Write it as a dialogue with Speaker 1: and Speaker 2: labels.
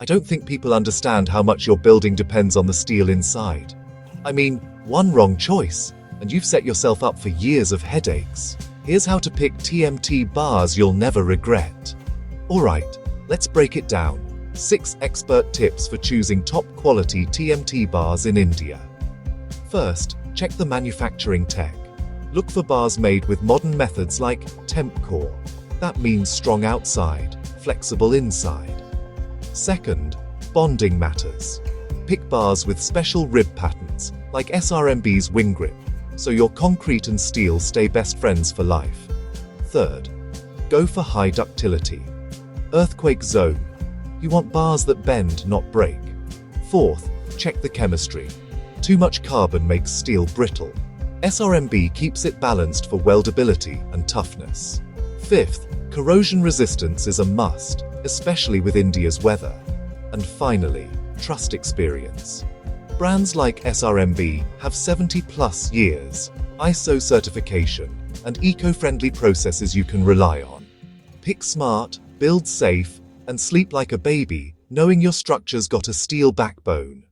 Speaker 1: I don't think people understand how much your building depends on the steel inside. I mean, one wrong choice, and you've set yourself up for years of headaches. Here's how to pick TMT bars you'll never regret. Alright, let's break it down. 6 expert tips for choosing top quality TMT bars in India. First, check the manufacturing tech. Look for bars made with modern methods like TEMPCORE. That means strong outside, flexible inside. Second, bonding matters. Pick bars with special rib patterns, like SRMB's WINGRIP, so your concrete and steel stay best friends for life. Third, go for high ductility. Earthquake zone. You want bars that bend, not break. Fourth, check the chemistry. Too much carbon makes steel brittle. SRMB keeps it balanced for weldability and toughness. Fifth, corrosion resistance is a must, especially with India's weather. And finally, trust experience. Brands like SRMB have 70+ years, ISO certification, and eco-friendly processes you can rely on. Pick smart, build safe, and sleep like a baby, knowing your structure's got a steel backbone.